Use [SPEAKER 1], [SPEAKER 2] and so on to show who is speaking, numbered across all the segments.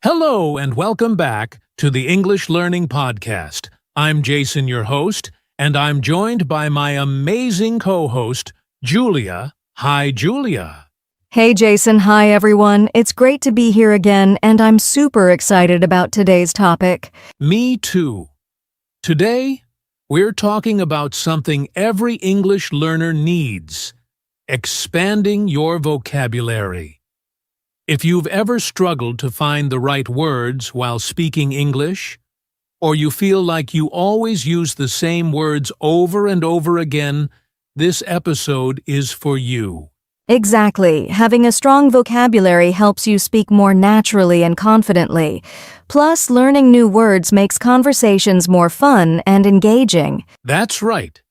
[SPEAKER 1] Hello and welcome back to the English Learning Podcast. I'm Jason, your host, and I'm joined by my amazing co-host, Julia. Hi, Julia.
[SPEAKER 2] Hey Jason, hi everyone. It's great to be here again, and I'm super excited about today's topic.
[SPEAKER 1] Me too. Today, we're talking about something every English learner needs: expanding your vocabulary. If you've ever struggled to find the right words while speaking English, or you feel like you always use the same words over and over again, this episode is for you.
[SPEAKER 2] Exactly. Having a strong vocabulary helps you speak more naturally and confidently. Plus, learning new words makes conversations more fun and engaging.
[SPEAKER 1] That's right.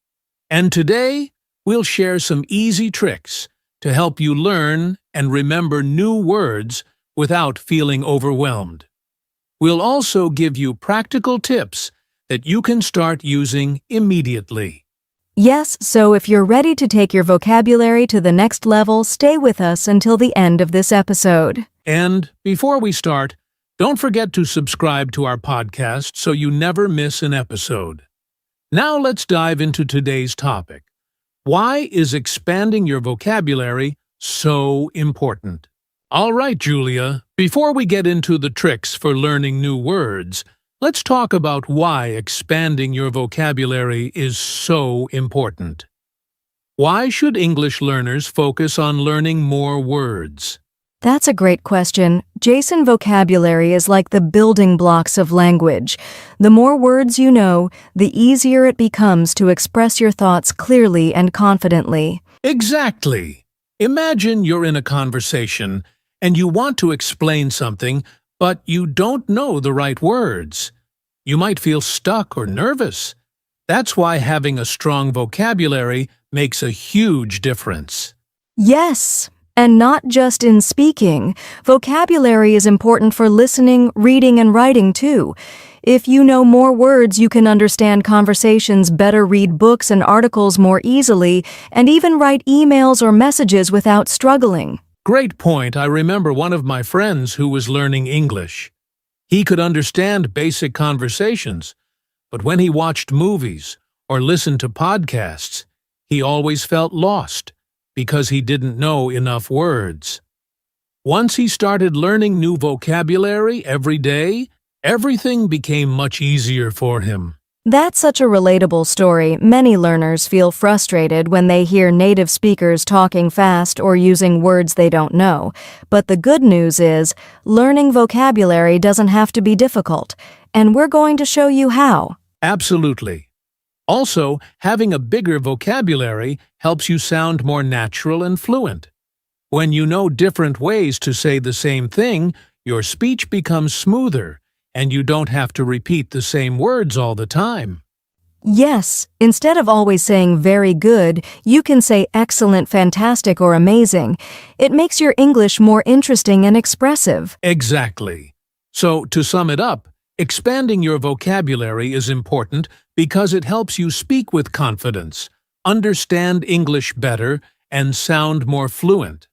[SPEAKER 1] And today, we'll share some easy tricks to help you learn and remember new words without feeling overwhelmed. We'll also give you practical tips that you can start using immediately.
[SPEAKER 2] Yes, so if you're ready to take your vocabulary to the next level, stay with us until the end of this episode.
[SPEAKER 1] And before we start, don't forget to subscribe to our podcast so you never miss an episode. Now let's dive into today's topic. Why is expanding your vocabulary so important? All right, Julia, before we get into the tricks for learning new words, let's talk about why expanding your vocabulary is so important. Why should English learners focus on learning more words?
[SPEAKER 2] That's a great question. Jason, vocabulary is like the building blocks of language. The more words you know, the easier it becomes to express your thoughts clearly and confidently.
[SPEAKER 1] Exactly. Imagine you're in a conversation and you want to explain something, but you don't know the right words. You might feel stuck or nervous. That's why having a strong vocabulary makes a huge difference.
[SPEAKER 2] Yes. And not just in speaking. Vocabulary is important for listening, reading, and writing too. If you know more words, you can understand conversations better, read books and articles more easily, and even write emails or messages without struggling.
[SPEAKER 1] Great point. I remember one of my friends who was learning English. He could understand basic conversations, but when he watched movies or listened to podcasts, he always felt lost because he didn't know enough words. Once he started learning new vocabulary every day, everything became much easier for him.
[SPEAKER 2] That's such a relatable story. Many learners feel frustrated when they hear native speakers talking fast or using words they don't know. But the good news is, learning vocabulary doesn't have to be difficult, and we're going to show you how.
[SPEAKER 1] Absolutely. Also, having a bigger vocabulary helps you sound more natural and fluent. When you know different ways to say the same thing, your speech becomes smoother, and you don't have to repeat the same words all the time.
[SPEAKER 2] Yes, instead of always saying very good, you can say excellent, fantastic, or amazing. It makes your English more interesting and expressive.
[SPEAKER 1] Exactly. So, to sum it up, expanding your vocabulary is important because it helps you speak with confidence, understand English better, and sound more fluent.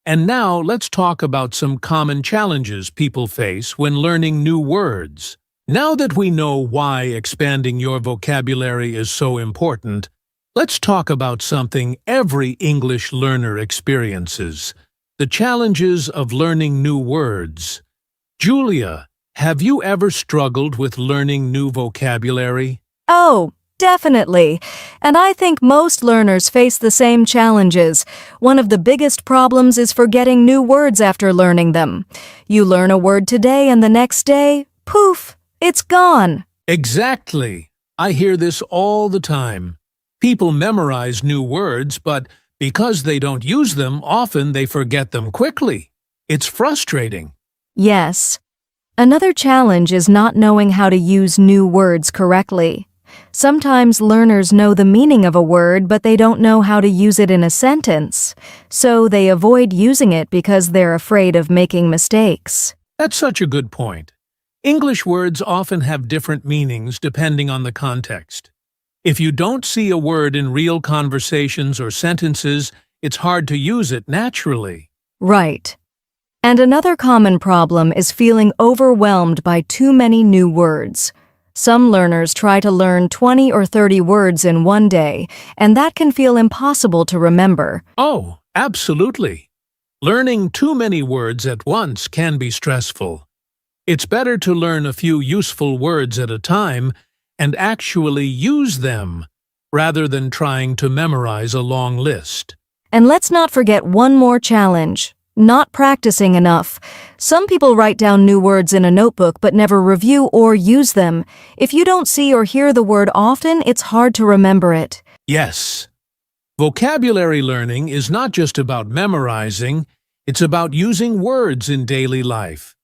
[SPEAKER 1] And now let's talk about some common challenges people face when learning new words. Now that we know why expanding your vocabulary is so important, let's talk about something every English learner experiences: the challenges of learning new words. Julia, have you ever struggled with learning new vocabulary?
[SPEAKER 2] Oh, definitely. And I think most learners face the same challenges. One of the biggest problems is forgetting new words after learning them. You learn a word today and the next day, poof, it's gone.
[SPEAKER 1] Exactly. I hear this all the time. People memorize new words, but because they don't use them, often they forget them quickly. It's frustrating.
[SPEAKER 2] Yes. Another challenge is not knowing how to use new words correctly. Sometimes learners know the meaning of a word, but they don't know how to use it in a sentence. So they avoid using it because they're afraid of making mistakes.
[SPEAKER 1] That's such a good point. English words often have different meanings depending on the context. If you don't see a word in real conversations or sentences, it's hard to use it naturally.
[SPEAKER 2] Right. And another common problem is feeling overwhelmed by too many new words. Some learners try to learn 20 or 30 words in one day, and that can feel impossible to remember.
[SPEAKER 1] Oh, absolutely. Learning too many words at once can be stressful. It's better to learn a few useful words at a time and actually use them, rather than trying to memorize a long list.
[SPEAKER 2] And let's not forget one more challenge: not practicing enough. Some people write down new words in a notebook but never review or use them. If you don't see or hear the word often, it's hard to remember it.
[SPEAKER 1] Yes. Vocabulary learning is not just about memorizing, it's about using words in daily life.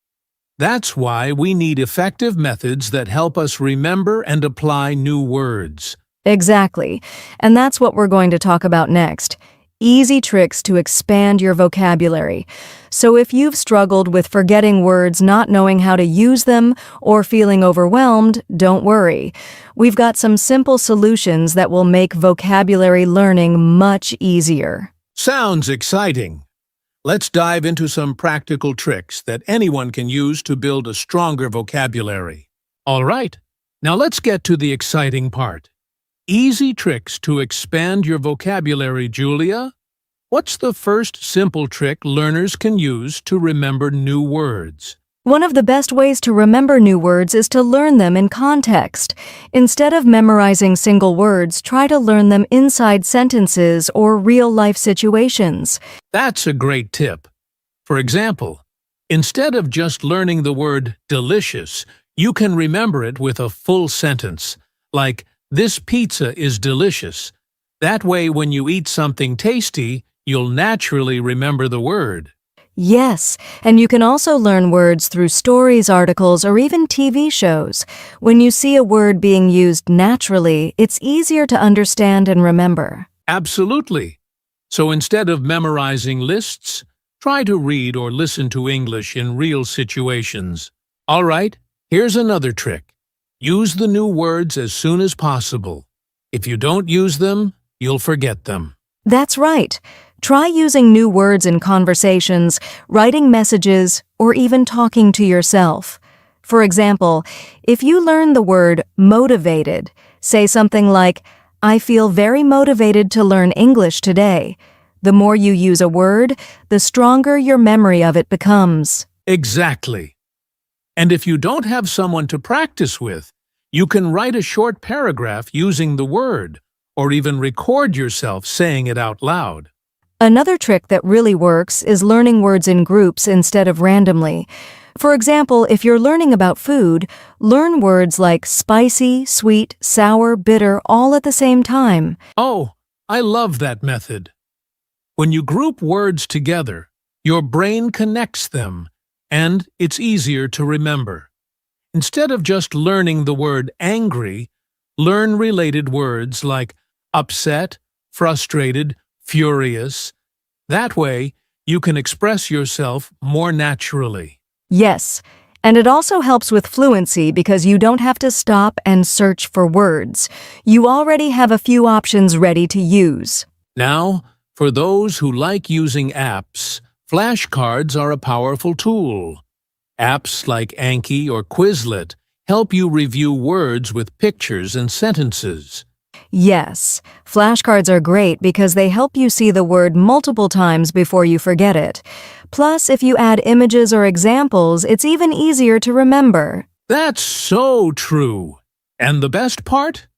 [SPEAKER 1] That's why we need effective methods that help us remember and apply new words.
[SPEAKER 2] Exactly. And that's what we're going to talk about next: easy tricks to expand your vocabulary. So if you've struggled with forgetting words, not knowing how to use them, or feeling overwhelmed, don't worry. We've got some simple solutions that will make vocabulary learning much easier.
[SPEAKER 1] Sounds exciting. Let's dive into some practical tricks that anyone can use to build a stronger vocabulary. All right, now let's get to the exciting part. Easy tricks to expand your vocabulary, Julia. What's the first simple trick learners can use to remember new words?
[SPEAKER 2] One of the best ways to remember new words is to learn them in context. Instead of memorizing single words, try to learn them inside sentences or real-life situations.
[SPEAKER 1] That's a great tip. For example, instead of just learning the word delicious, you can remember it with a full sentence, like, "This pizza is delicious." That way, when you eat something tasty, you'll naturally remember the word.
[SPEAKER 2] Yes, and you can also learn words through stories, articles, or even TV shows. When you see a word being used naturally, it's easier to understand and remember.
[SPEAKER 1] Absolutely. So instead of memorizing lists, try to read or listen to English in real situations. All right, here's another trick. Use the new words as soon as possible. If you don't use them, you'll forget them.
[SPEAKER 2] That's right. Try using new words in conversations, writing messages, or even talking to yourself. For example, if you learn the word motivated, say something like, "I feel very motivated to learn English today." The more you use a word, the stronger your memory of it becomes.
[SPEAKER 1] Exactly. And if you don't have someone to practice with, you can write a short paragraph using the word, or even record yourself saying it out loud.
[SPEAKER 2] Another trick that really works is learning words in groups instead of randomly. For example, if you're learning about food, learn words like spicy, sweet, sour, bitter, all at the same time.
[SPEAKER 1] Oh, I love that method. When you group words together, your brain connects them, and it's easier to remember. Instead of just learning the word angry, learn related words like upset, frustrated, furious. That way, you can express yourself more naturally.
[SPEAKER 2] Yes, and it also helps with fluency because you don't have to stop and search for words. You already have a few options ready to use.
[SPEAKER 1] Now, for those who like using apps, flashcards are a powerful tool. Apps like Anki or Quizlet help you review words with pictures and sentences.
[SPEAKER 2] Yes, flashcards are great because they help you see the word multiple times before you forget it. Plus, if you add images or examples, it's even easier to remember.
[SPEAKER 1] That's so true. And the best part?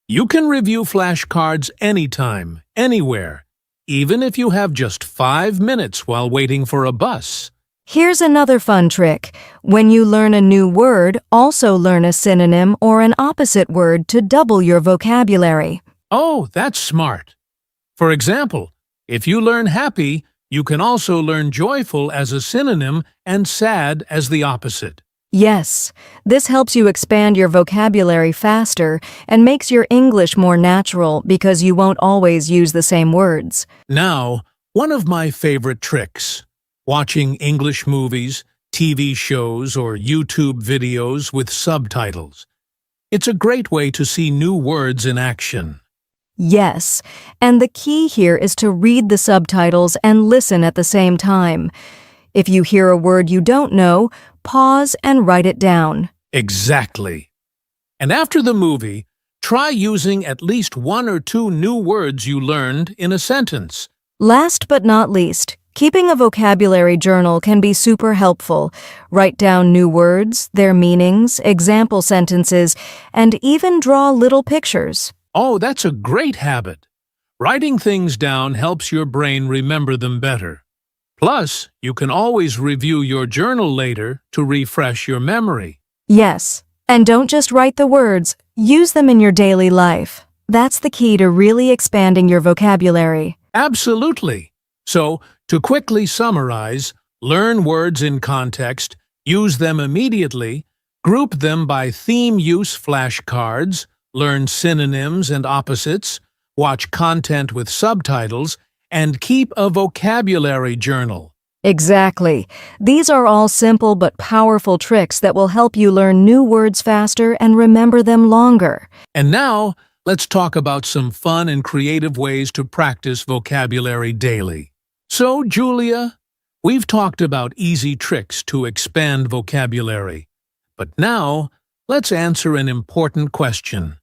[SPEAKER 1] You can review flashcards anytime, anywhere, even if you have just 5 minutes while waiting for a bus.
[SPEAKER 2] Here's another fun trick. When you learn a new word, also learn a synonym or an opposite word to double your vocabulary.
[SPEAKER 1] Oh, that's smart. For example, if you learn happy, you can also learn joyful as a synonym and sad as the opposite.
[SPEAKER 2] Yes, this helps you expand your vocabulary faster and makes your English more natural because you won't always use the same words.
[SPEAKER 1] Now, one of my favorite tricks. Watching English movies, TV shows, or YouTube videos with subtitles. It's a great way to see new words in action.
[SPEAKER 2] Yes, and the key here is to read the subtitles and listen at the same time. If you hear a word you don't know, pause and write it down.
[SPEAKER 1] Exactly. And after the movie, try using at least 1 or 2 new words you learned in a sentence.
[SPEAKER 2] Last but not least, keeping a vocabulary journal can be super helpful. Write down new words, their meanings, example sentences, and even draw little pictures.
[SPEAKER 1] Oh, that's a great habit. Writing things down helps your brain remember them better. Plus, you can always review your journal later to refresh your memory.
[SPEAKER 2] Yes, and don't just write the words, use them in your daily life. That's the key to really expanding your vocabulary.
[SPEAKER 1] Absolutely. So, to quickly summarize, learn words in context, use them immediately, group them by theme use flashcards, learn synonyms and opposites, watch content with subtitles, and keep a vocabulary journal.
[SPEAKER 2] Exactly. These are all simple but powerful tricks that will help you learn new words faster and remember them longer.
[SPEAKER 1] And now, let's talk about some fun and creative ways to practice vocabulary daily. So, Julia, we've talked about easy tricks to expand vocabulary. But now, let's answer an important question.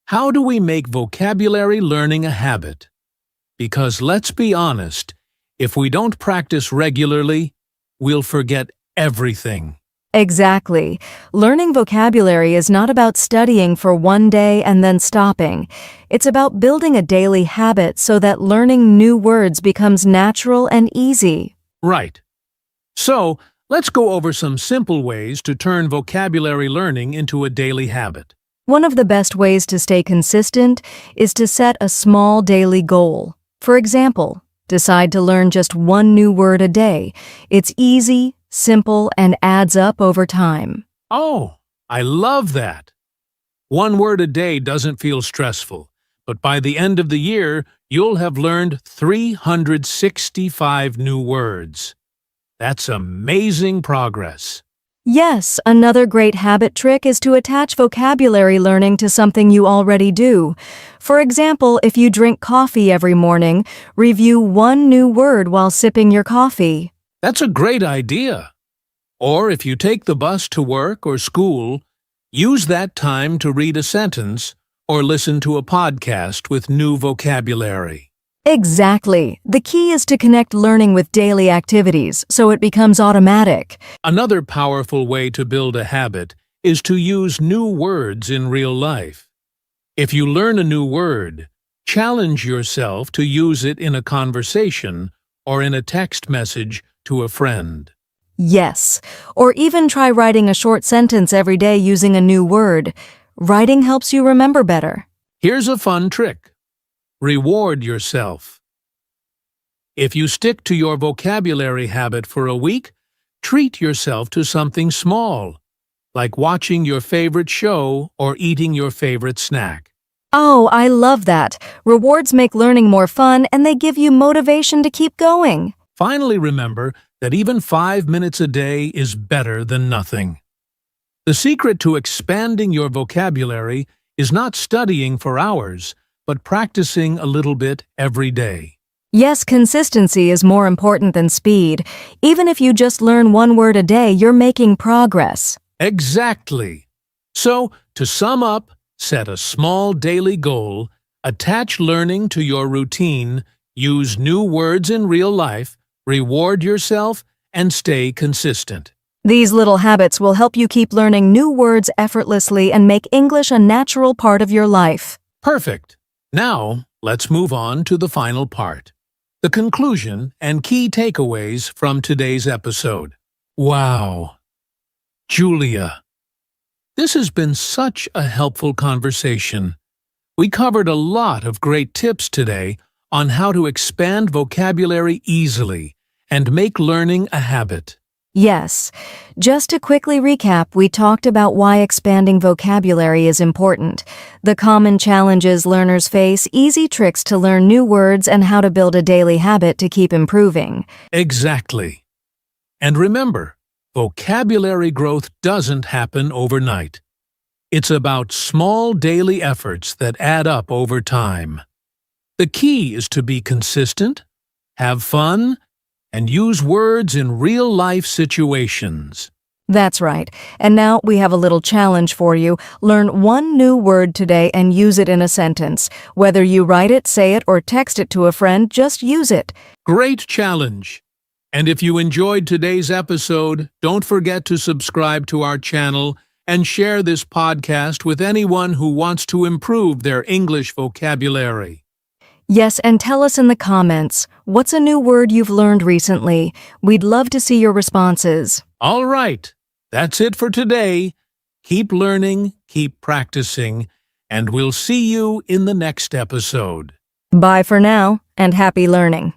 [SPEAKER 1] How do we make vocabulary learning a habit? Because let's be honest, if we don't practice regularly, we'll forget everything.
[SPEAKER 2] Exactly. Learning vocabulary is not about studying for one day and then stopping. It's about building a daily habit so that learning new words becomes natural and easy.
[SPEAKER 1] Right. So, let's go over some simple ways to turn vocabulary learning into a daily habit.
[SPEAKER 2] One of the best ways to stay consistent is to set a small daily goal. For example, decide to learn just one new word a day. It's easy, simple, and adds up over time.
[SPEAKER 1] Oh, I love that. 1 word a day doesn't feel stressful, but by the end of the year, you'll have learned 365 new words. That's amazing progress.
[SPEAKER 2] Yes, another great habit trick is to attach vocabulary learning to something you already do. For example, if you drink coffee every morning, review one new word while sipping your coffee.
[SPEAKER 1] That's a great idea. Or if you take the bus to work or school, use that time to read a sentence or listen to a podcast with new vocabulary.
[SPEAKER 2] Exactly. The key is to connect learning with daily activities so it becomes automatic.
[SPEAKER 1] Another powerful way to build a habit is to use new words in real life. If you learn a new word, challenge yourself to use it in a conversation or in a text message to a friend.
[SPEAKER 2] Yes, or even try writing a short sentence every day using a new word. Writing helps you remember better.
[SPEAKER 1] Here's a fun trick. Reward yourself. If you stick to your vocabulary habit for a week, treat yourself to something small, like watching your favorite show or eating your favorite snack.
[SPEAKER 2] Oh, I love that. Rewards make learning more fun and they give you motivation to keep going.
[SPEAKER 1] Finally, remember that even 5 minutes a day is better than nothing. The secret to expanding your vocabulary is not studying for hours, but practicing a little bit every day.
[SPEAKER 2] Yes, consistency is more important than speed. Even if you just learn one word a day, you're making progress.
[SPEAKER 1] Exactly. So, to sum up, set a small daily goal, attach learning to your routine, use new words in real life, reward yourself, and stay consistent.
[SPEAKER 2] These little habits will help you keep learning new words effortlessly and make English a natural part of your life.
[SPEAKER 1] Perfect. Now, let's move on to the final part. The conclusion and key takeaways from today's episode. Wow. Julia, this has been such a helpful conversation. We covered a lot of great tips today on how to expand vocabulary easily and make learning a habit.
[SPEAKER 2] Yes. Just to quickly recap, we talked about why expanding vocabulary is important, the common challenges learners face, easy tricks to learn new words, and how to build a daily habit to keep improving.
[SPEAKER 1] Exactly. And remember, vocabulary growth doesn't happen overnight. It's about small daily efforts that add up over time. The key is to be consistent, have fun, and use words in real-life situations.
[SPEAKER 2] That's right. And now we have a little challenge for you. Learn one new word today and use it in a sentence. Whether you write it, say it, or text it to a friend, just use it.
[SPEAKER 1] Great challenge! And if you enjoyed today's episode, don't forget to subscribe to our channel and share this podcast with anyone who wants to improve their English vocabulary.
[SPEAKER 2] Yes, and tell us in the comments, what's a new word you've learned recently? We'd love to see your responses.
[SPEAKER 1] All right, that's it for today. Keep learning, keep practicing, and we'll see you in the next episode.
[SPEAKER 2] Bye for now, and happy learning.